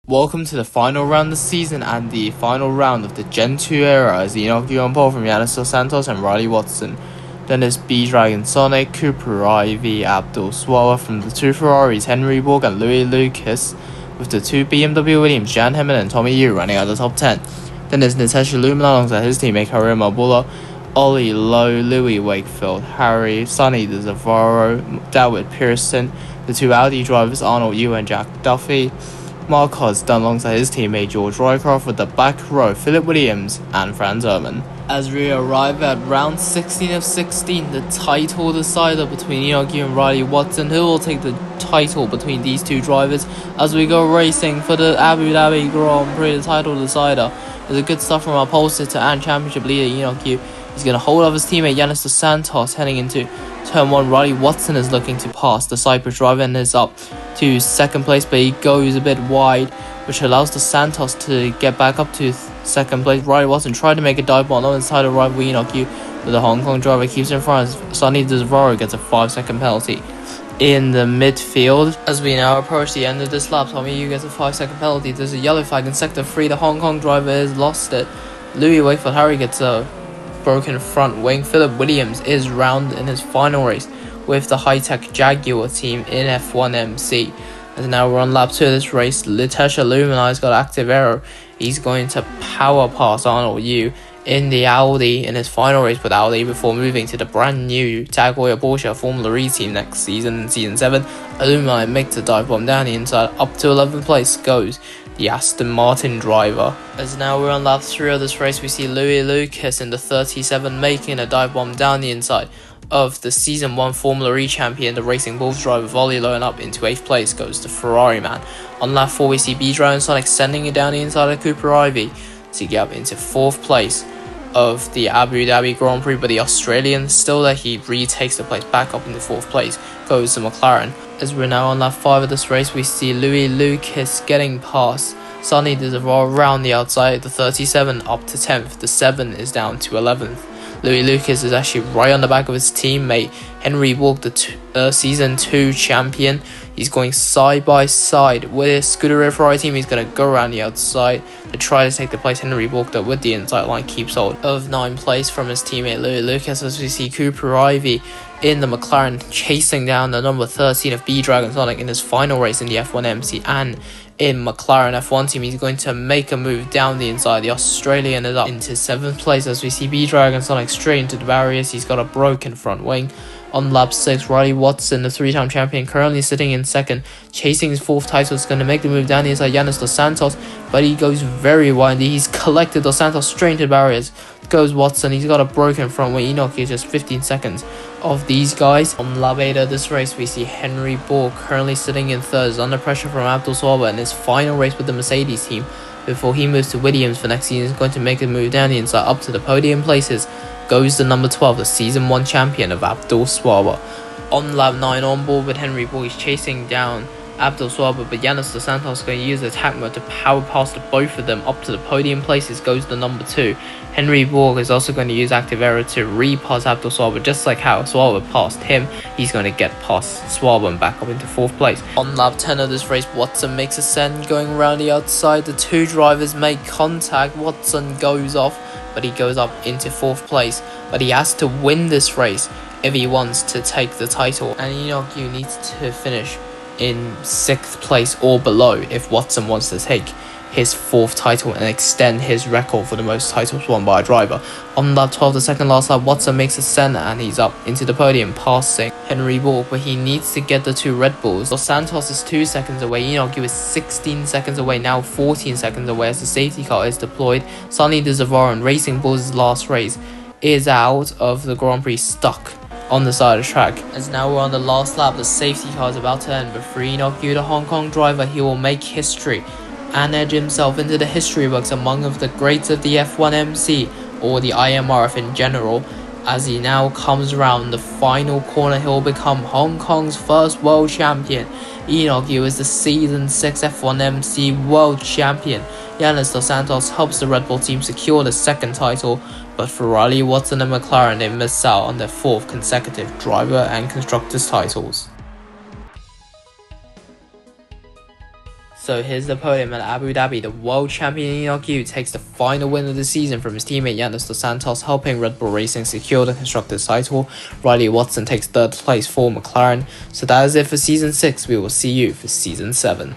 Welcome to the final round of the season and the final round of the Gen 2 era as the inaugural pole from Yannis Dos Santos and Riley Watson. Then there's B-Dragon Sonic, Cooper Ivy, Abdul Swallow from the two Ferraris, Henry Borg and Louis Lucas, with the two BMW Williams, Jan Hemming and Tommy Yu running out the top 10. Then there's Natasha Lumina alongside his teammate Karim Abula, Ollie Lowe, Louis Wakefield, Harry, Sonny De Zavaro, David Pearson, the two Audi drivers Arnold Yu and Jack Duffy, Mark Hodds done alongside his teammate George Roycroft, with the back row Philip Williams and Franz Erman. As we arrive at round 16 of 16, the title decider between Inoki and Riley Watson, who will take the title between these two drivers as we go racing for the Abu Dhabi Grand Prix, the title decider. There's a good stuff from our pole sitter and championship leader Inoki. He's going to hold off his teammate Yannis Dos Santos heading into turn 1. Riley Watson is looking to pass the Cyprus driver and is up to second place, but he goes a bit wide, which allows Dos Santos to get back up to second place. Riley Watson tried to make a dive bomb on the side of rival Inoki, but the Hong Kong driver keeps in front. Sonny De Zavaro gets a 5-second penalty. In the midfield, as we now approach the end of this lap, Tommy Yu gets a 5-second penalty. There's a yellow flag in sector 3. The Hong Kong driver has lost it. Louis Wakefield Harry gets a broken front wing. Philip Williams is round in his final race with the high-tech Jaguar team in F.1.M.C. As now we're on lap 2 of this race, Natasha Lumina has got active error. He's going to power pass Arnold Yu in the Audi in his final race with Audi before moving to the brand new Tag Heuer Porsche Formula E team next season in Season 7. Lumina makes a dive bomb down the inside. Up to 11th place goes the Aston Martin driver. As now we're on lap 3 of this race, we see Louis Lucas in the 37 making a dive bomb down the inside of the Season 1 Formula E champion, the Racing Bulls driver Volley Low, and up into 8th place goes the Ferrari man. On lap 4 we see B-Dragon Sonic sending it down the inside of Cooper Ivy to get up into 4th place of the Abu Dhabi Grand Prix, but the Australian still there. He retakes the place back up into 4th place, goes to McLaren. As we're now on lap 5 of this race, we see Louis Lucas getting past Sonny De Zavaro around the outside, the 37 up to 10th, the 7 is down to 11th. Louis Lucas is actually right on the back of his teammate Henry Borg, the Season 2 champion. He's going side by side with his Scuderia Ferrari team. He's going to go around the outside to try to take the place. Henry Borg, that with the inside line, keeps hold of 9th place from his teammate Louis Lucas, as we see Cooper Ivy in the McLaren chasing down the number 13 of B-Dragon Sonic in his final race in the F.1.M.C and in McLaren F1 team. He's going to make a move down the inside. The Australian is up into 7th place as we see B-Dragon Sonic straight into the barriers. He's got a broken front wing. On lap 6, Riley Watson, the 3-time champion, currently sitting in 2nd, chasing his 4th title, is going to make the move down the inside Yannis Dos Santos, but he goes very wide. He's collected Dos Santos straight into the barriers. Goes Watson, he's got a broken front wing. Inoki is just 15 seconds of these guys. On lap 8 of this race, we see Henry Borg currently sitting in 3rd, under pressure from Abdul Swallow in his final race with the Mercedes team before he moves to Williams for next season. He's going to make a move down the inside up to the podium places. Goes the number 12, the Season 1 champion of Abdul Swallow. On lap 9, on board with Henry Borg, he's chasing down Abdul Swallow, but Yannis Dos Santos is going to use the attack mode to power past the both of them up to the podium places. Goes the number 2. Henry Borg is also going to use active error to re-pass Abdul Swallow, just like how Swallow passed him. He's going to get past Swallow and back up into 4th place. On lap 10 of this race, Watson makes a send going around the outside. The two drivers make contact. Watson goes off, but he goes up into 4th place. But he has to win this race if he wants to take the title, and Inoki needs to finish in 6th place or below if Watson wants to take his 4th title and extend his record for the most titles won by a driver. On lap 12, the second last lap, Watson makes a send and he's up into the podium, passing Henry Borg, but he needs to get the 2 Red Bulls. Dos Santos is 2 seconds away. Inoki is 16 seconds away, now 14 seconds away as the safety car is deployed. Sonny De Zavaro in Racing Bulls' last race is out of the Grand Prix, stuck on the side of the track. As now we're on the last lap, the safety car is about to end, but for Inoki, the Hong Kong driver, he will make history and edge himself into the history books among of the greats of the F.1.M.C or the IMRF in general. As he now comes around the final corner, he'll become Hong Kong's first world champion. Inoki is the Season 6 F.1.M.C world champion. Yannis Dos Santos helps the Red Bull team secure the 2nd title, but for Riley Watson and McLaren, they miss out on their 4th consecutive driver and constructors titles. So here's the podium at Abu Dhabi. The world champion Enoch Yu takes the final win of the season from his teammate Yannis Dos Santos, helping Red Bull Racing secure the Constructors title. Riley Watson takes 3rd place for McLaren. So that is it for Season 6. We will see you for Season 7.